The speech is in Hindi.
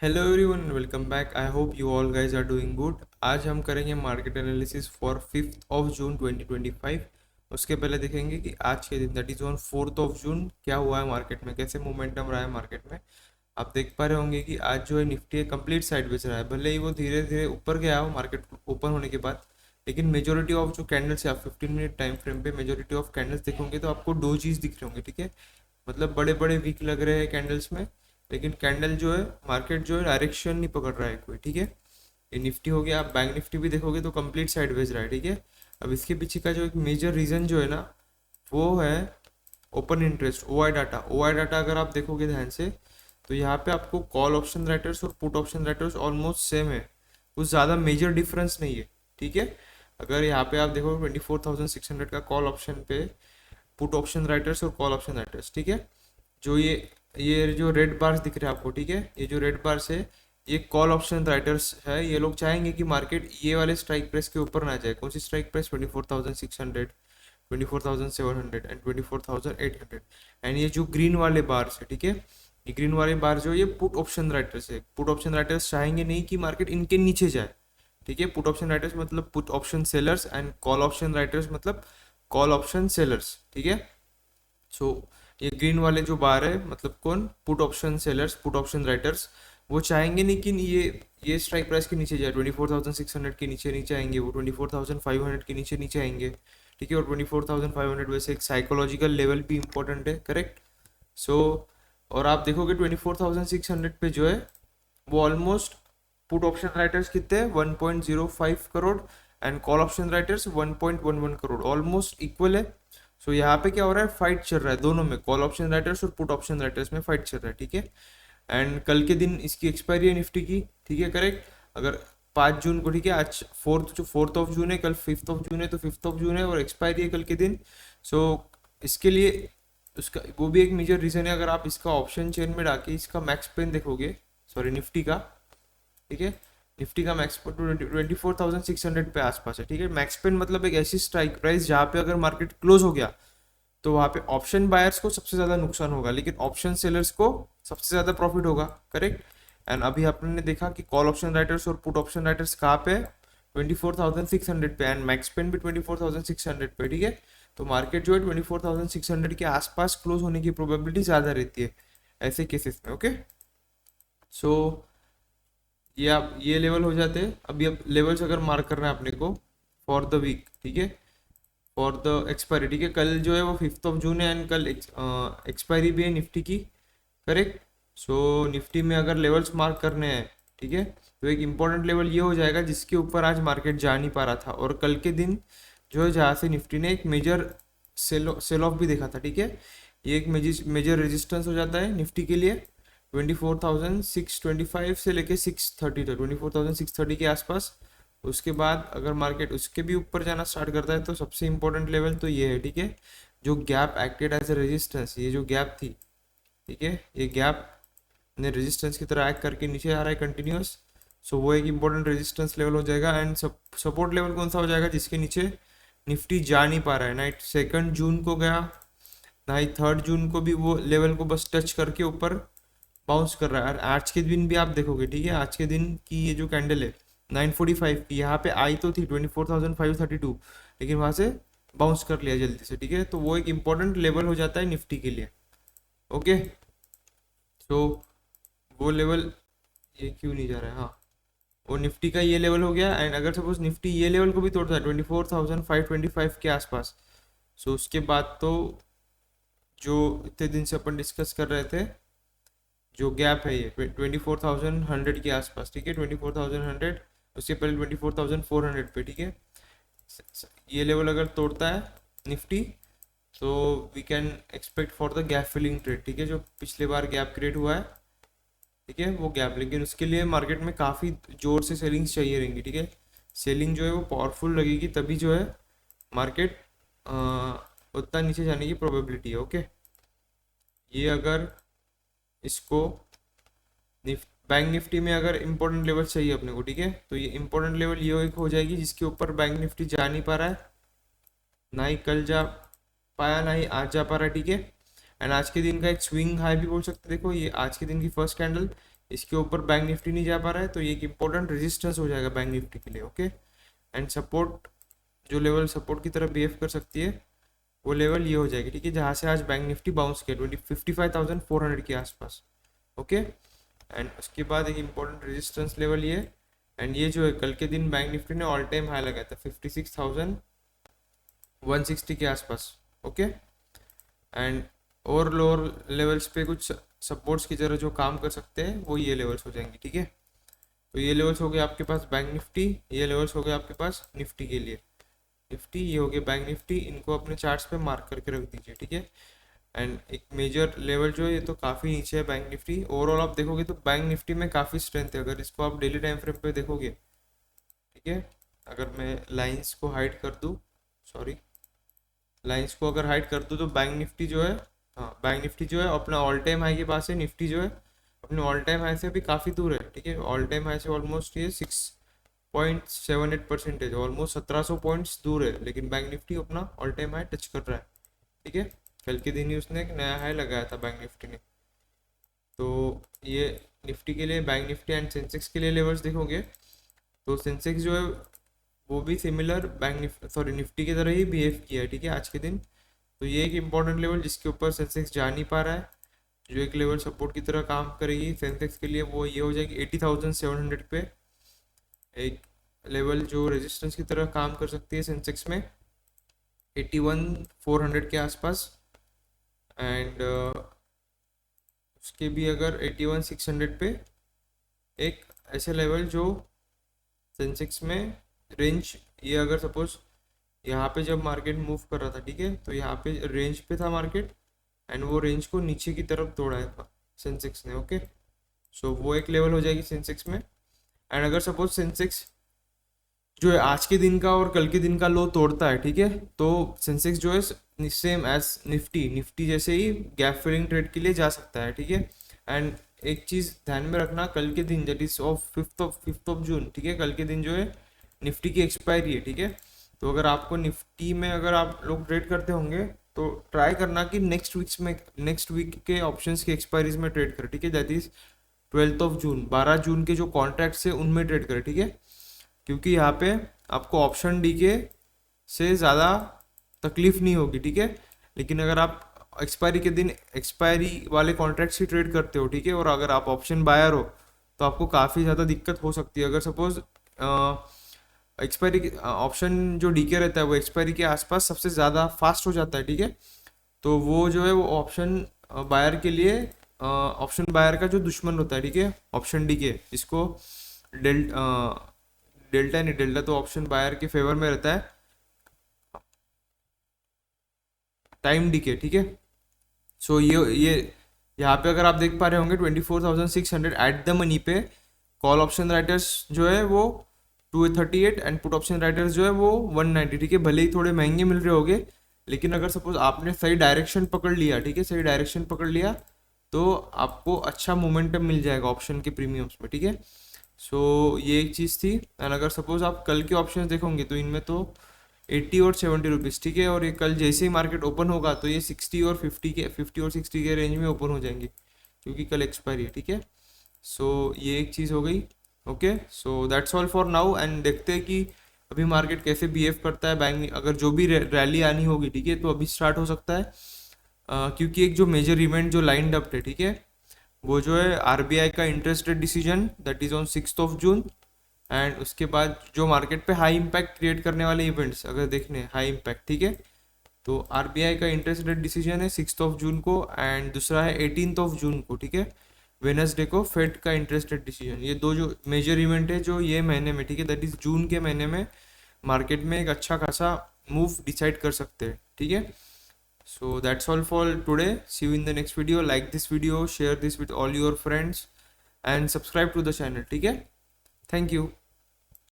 Hello everyone, welcome back. I hope you all guys are doing good. आज हम करेंगे मार्केट एनालिसिस फॉर 5 जून 2025। उसके पहले देखेंगे कि आज के दिन दैट इज ऑन 4 जून क्या हुआ है मार्केट में, कैसे मोमेंटम रहा है मार्केट में। आप देख पा रहे होंगे कि आज जो है निफ्टी कंप्लीट साइडवेज रहा है, भले ही वो धीरे धीरे ऊपर गया हो मार्केट ओपन होने के बाद, लेकिन मेजोरिटी ऑफ जो कैंडल्स है, आप 15 मिनट टाइम फ्रेम पे मेजोरिटी ऑफ कैंडल्स देखोगे तो आपको दो चीज़ दिख रहे होंगे, ठीक है। मतलब बड़े बड़े वीक लग रहे हैं कैंडल्स में, लेकिन कैंडल जो है मार्केट जो है डायरेक्शन नहीं पकड़ रहा है कोई, ठीक है। ये निफ्टी हो गया। आप बैंक निफ्टी भी देखोगे तो कंप्लीट साइडवेज रहा है, ठीक है। अब इसके पीछे का जो एक मेजर रीजन जो है ना, वो है open interest, OI data. OI data अगर आप देखोगे ध्यान से तो यहाँ पे आपको कॉल ऑप्शन राइटर्स और put option writers almost same है, कुछ ज़्यादा मेजर डिफरेंस नहीं है, ठीक है। अगर यहाँ पे आप देखो 24,600 का कॉल ऑप्शन पे पुट ऑप्शन राइटर्स और कॉल ऑप्शन राइटर्स, ठीक है। जो ये जो रेड बार्स दिख रहे हैं आपको, ठीक है, ये जो रेड बार्स है ये कॉल ऑप्शन राइटर्स है। ये लोग चाहेंगे कि मार्केट ये वाले स्ट्राइक प्राइस के ऊपर ना जाए। कौन सी स्ट्राइक प्राइस? 24,600, 24,700 एंड 24,800। एंड ये जो ग्रीन वाले बार्स है, ठीक है, ये ग्रीन वाले बार जो ये पुट ऑप्शन राइटर्स है। पुट ऑप्शन राइटर्स चाहेंगे नहीं कि मार्केट इनके नीचे जाए, ठीक है। पुट ऑप्शन राइटर्स मतलब put option sellers and call option writers मतलब कॉल ऑप्शन सेलर्स, ठीक है। सो ये ग्रीन वाले जो बार है मतलब कौन? Put option sellers, put option writers. वो चाहेंगे नहीं कि ये स्ट्राइक प्राइस के नीचे जाए, 24,600 के नीचे नीचे आएंगे, वो 24,500 के नीचे नीचे आएंगे, ठीक है। और 24,500 वैसे एक साइकोलॉजिकल लेवल भी इंपॉर्टेंट है, करेक्ट। सो और आप देखोगे 24,600 पे जो है वो ऑलमोस्ट पुट ऑप्शन राइटर्स कितने हैं? 1.05 crore and call option writers 1.11 crore, almost equal है। सो यहाँ पे क्या हो रहा है? फाइट चल रहा है दोनों में, कॉल ऑप्शन राइटर्स और पुट ऑप्शन राइटर्स में फाइट चल रहा है, ठीक है। एंड कल के दिन इसकी एक्सपायरी है निफ्टी की, ठीक है, करेक्ट। अगर 5 जून को, ठीक है, आज फोर्थ ऑफ जून है, कल 5th ऑफ जून है, तो 5th ऑफ जून है और एक्सपायरी है कल के दिन। सो इसके लिए उसका वो भी एक मेजर रीजन है। अगर आप इसका ऑप्शन चेन में डाके इसका मैक्स पेन देखोगे, सॉरी निफ्टी का, ठीक है, निफ्टी का मैक्स पेन 24,600 पे आसपास है, ठीक है। मैक्स पेन मतलब एक ऐसी स्ट्राइक प्राइस जहाँ पे अगर मार्केट क्लोज हो गया तो वहाँ पे ऑप्शन बायर्स को सबसे ज़्यादा नुकसान होगा, लेकिन ऑप्शन सेलर्स को सबसे ज़्यादा प्रॉफिट होगा, करेक्ट। एंड अभी आपने देखा कि कॉल ऑप्शन राइटर्स और पुट ऑप्शन राइटर्स कहाँ पे? 24,600 पे, एंड मैक्स पेन भी 24,600 पे, ठीक है। तो मार्केट जो है 24,600 के आसपास क्लोज होने की प्रोबेबिलिटी ज़्यादा रहती है ऐसे केसेस में, ओके। सो ये आप ये लेवल हो जाते हैं। अभी अब लेवल्स अगर मार्क करना है अपने को फॉर द वीक, ठीक है, फॉर द एक्सपायरी, ठीक है। कल जो है वो 5th ऑफ जून है एंड कल एक्सपायरी भी है निफ्टी की, करेक्ट। सो निफ्टी में अगर लेवल्स मार्क करने हैं, ठीक है, तो एक इम्पॉर्टेंट लेवल ये हो जाएगा जिसके ऊपर आज मार्केट जा नहीं पा रहा था, और कल के दिन जो है जहाँ से निफ्टी ने एक मेजर सेल ऑफ भी देखा था, ठीक है। ये एक मेजर रेजिस्टेंस हो जाता है निफ्टी के लिए 24,625 से लेके 630 तक, 24,630 के आसपास। उसके बाद अगर मार्केट उसके भी ऊपर जाना स्टार्ट करता है तो सबसे इंपॉर्टेंट लेवल तो ये है, ठीक है, जो gap acted as a resistance, ये जो गैप थी, ठीक है, ये गैप ने रेजिस्टेंस की तरह एक्ट करके नीचे आ रहा है कंटिन्यूस। सो वो एक इंपॉर्टेंट रेजिस्टेंस लेवल हो जाएगा। एंड सपोर्ट लेवल कौन सा हो जाएगा? जिसके नीचे निफ्टी जा नहीं पा रहा है, ना 2 जून को गया, ना ही 3 जून को भी वो लेवल को बस टच करके ऊपर बाउंस कर रहा है। और आज के दिन भी आप देखोगे, ठीक है, आज के दिन की ये जो कैंडल है 9:45 की, यहाँ पे आई तो थी 24,532, लेकिन वहां से बाउंस कर लिया जल्दी से, ठीक है। तो वो एक इंपॉर्टेंट लेवल हो जाता है निफ्टी के लिए, ओके। सो वो लेवल, ये क्यों नहीं जा रहा है? हाँ, वो निफ्टी का ये लेवल हो गया। एंड अगर सपोज निफ्टी ये लेवल को भी तोड़ता है 24,525 के आसपास, सो उसके बाद तो जो इतने दिन से अपन डिस्कस कर रहे थे, जो गैप है ये 24,100 के आसपास, ठीक है, 24,100, उससे पहले 24,400 पे, ठीक है। ये लेवल अगर तोड़ता है निफ्टी तो we can expect for the gap filling trade, ठीक है। जो पिछले बार गैप क्रिएट हुआ है, ठीक है, वो गैप, लेकिन उसके लिए मार्केट में काफ़ी जोर से सेलिंग्स चाहिए रहेंगी, ठीक है। सेलिंग जो है वो पावरफुल लगेगी तभी जो है मार्केट उतना नीचे जाने की प्रोबेबिलिटी है, ओके। ये अगर इसको बैंक निफ्टी में अगर इंपॉर्टेंट लेवल चाहिए अपने को, ठीक है, तो ये इंपॉर्टेंट लेवल ये एक हो जाएगी जिसके ऊपर बैंक निफ्टी जा नहीं पा रहा है, ना ही कल जा पाया, ना ही आज जा पा रहा है, ठीक है। एंड आज के दिन का एक स्विंग हाई भी बोल सकते हैं। देखो ये आज के दिन की फर्स्ट कैंडल, इसके ऊपर बैंक निफ्टी नहीं जा पा रहा है, तो ये एक इंपॉर्टेंट रेजिस्टेंस हो जाएगा बैंक निफ्टी के लिए। ओके, एंड सपोर्ट, जो लेवल सपोर्ट की तरफ बिहेव कर सकती है वो लेवल ये हो जाएगी, ठीक है, जहाँ से आज बैंक निफ्टी बाउंस किया 55,400 के आसपास। ओके, एंड उसके बाद एक इम्पोर्टेंट रेजिस्टेंस लेवल ये, एंड ये जो है कल के दिन बैंक निफ्टी ने ऑल टाइम हाई लगाया था 56,160 के आसपास। ओके, एंड और लोअर लेवल्स पे कुछ सपोर्ट्स की तरह जो काम कर सकते हैं वो ये लेवल्स हो जाएंगे, ठीक है। तो ये लेवल्स हो गए आपके पास बैंक निफ्टी, ये लेवल्स हो गए आपके पास निफ्टी के लिए। निफ्टी ये हो गया बैंक निफ्टी, इनको अपने चार्ट्स पे मार्क करके रख दीजिए, ठीक है। एंड एक मेजर लेवल जो है ये तो काफ़ी नीचे है बैंक निफ्टी। ओवरऑल आप देखोगे तो बैंक निफ्टी में काफ़ी स्ट्रेंथ है, अगर इसको आप डेली टाइम फ्रेम पे देखोगे, ठीक है। अगर मैं लाइंस को हाइड कर दूँ, सॉरी, लाइंस को अगर हाइड कर दूँ तो बैंक निफ्टी जो है, हाँ बैंक निफ्टी जो है अपना ऑल टाइम हाई के पास है, निफ्टी जो है अपने ऑल टाइम हाई से अभी काफ़ी दूर है, ठीक है। ऑल टाइम हाई से ऑलमोस्ट ये 6.78% ऑलमोस्ट 1700 पॉइंट्स दूर है, लेकिन बैंक निफ्टी अपना ऑल टाइम हाई टच कर रहा है, ठीक है। कल के दिन ही उसने एक नया हाई लगाया था बैंक निफ्टी ने। तो ये निफ्टी के लिए, बैंक निफ्टी एंड सेंसेक्स के लिए लेवल्स देखोगे तो सेंसेक्स जो है वो भी similar bank Nifty, sorry Nifty की तरह ही बिहेव किया है, ठीक है, आज के दिन। तो ये एक इम्पॉर्टेंट लेवल जिसके ऊपर सेंसेक्स जा नहीं पा रहा है, जो एक लेवल सपोर्ट की तरह काम करेगी सेंसेक्स के लिए, वो ये हो जाएगी 80,700 पे। एक लेवल जो रेजिस्टेंस की तरह काम कर सकती है सेंसेक्स में 81,400 के आसपास, एंड उसके भी अगर 81,600 पे एक ऐसे लेवल जो सेंसेक्स में रेंज, ये अगर सपोज यहाँ पे जब मार्केट मूव कर रहा था, ठीक है, तो यहाँ पे रेंज पे था मार्केट, एंड वो रेंज को नीचे की तरफ तोड़ा है सेंसेक्स ने। ओके, सो वो एक लेवल हो जाएगी सेंसेक्स में। एंड अगर सपोज सेंसेक्स जो है आज के दिन का और कल के दिन का लो तोड़ता है, ठीक है, तो सेंसेक्स जो है सेम एज निफ्टी, निफ्टी जैसे ही गैप फिलिंग ट्रेड के लिए जा सकता है, ठीक है। एंड एक चीज़ ध्यान में रखना, कल के दिन that is of fifth of June, ठीक है, कल के दिन जो है निफ्टी की एक्सपायरी है, ठीक है। तो अगर आपको निफ्टी में अगर आप लोग ट्रेड करते होंगे तो ट्राई करना कि नेक्स्ट वीक के ऑप्शंस की एक्सपायरीज में ट्रेड करें, ठीक है, दैट इज 12 जून, 12 जून के जो कॉन्ट्रैक्ट्स है उनमें ट्रेड करें, ठीक है। क्योंकि यहाँ पे आपको ऑप्शन डी के से ज़्यादा तकलीफ नहीं होगी, ठीक है। लेकिन अगर आप एक्सपायरी के दिन एक्सपायरी वाले कॉन्ट्रैक्ट्स ही ट्रेड करते हो, ठीक है, और अगर आप ऑप्शन बायर हो तो आपको काफ़ी ज़्यादा दिक्कत हो सकती है। अगर सपोज एक्सपायरी ऑप्शन जो डी के रहता है वो एक्सपायरी के आसपास सबसे ज़्यादा फास्ट हो जाता है, ठीक है, तो वो जो है वो ऑप्शन बायर के लिए, ऑप्शन बायर का जो दुश्मन होता है, ठीक है, ऑप्शन डी के, इसको डेल्टा नहीं, डेल्टा तो ऑप्शन बायर के फेवर में रहता है, टाइम डीके, ठीक है। सो ये यहाँ पे अगर आप देख पा रहे होंगे 24,600 एट द मनी पे कॉल ऑप्शन राइटर्स जो है वो 238 एंड पुट ऑप्शन राइटर्स जो है वो 190, ठीक है। भले ही थोड़े महंगे मिल रहे होंगे, लेकिन अगर सपोज आपने सही डायरेक्शन पकड़ लिया, ठीक है, सही डायरेक्शन पकड़ लिया तो आपको अच्छा मोमेंटम मिल जाएगा ऑप्शन के प्रीमियम्स में, ठीक है। सो ये एक चीज़ थी। एंड अगर सपोज आप कल के ऑप्शंस देखोगे तो इनमें तो 80 और 70 रुपीज़, ठीक है, और ये कल जैसे ही मार्केट ओपन होगा तो ये 60 और 50 और 60 के रेंज में ओपन हो जाएंगे, क्योंकि कल एक्सपायरी है, ठीक है। सो ये एक चीज़ हो गई। Okay, so that's all for now, and देखते हैं कि अभी मार्केट कैसे बिहेव करता है। बैंक अगर जो भी रैली आनी होगी, ठीक है, तो अभी स्टार्ट हो सकता है, क्योंकि एक जो मेजर इवेंट जो लाइंड अप है, ठीक है, वो जो है आरबीआई का interest rate decision, that is on 6 June. And उसके बाद जो मार्केट पे हाई इम्पैक्ट क्रिएट करने वाले इवेंट्स अगर देखने हाई इम्पैक्ट, ठीक है, तो आरबीआई का इंटरेस्ट रेट डिसीजन है 6 जून को, एंड दूसरा है 18 जून को, ठीक है, वेनसडे को फेड का इंटरेस्ट रेट डिसीजन। ये दो जो मेजर इवेंट है जो ये महीने में, ठीक है, दैट इज जून के महीने में मार्केट में एक अच्छा खासा मूव डिसाइड कर सकते हैं, ठीक है। So that's all for today. See you in the next video. Like this video, share this with all your friends, and subscribe to the channel. ठीक है? Thank you.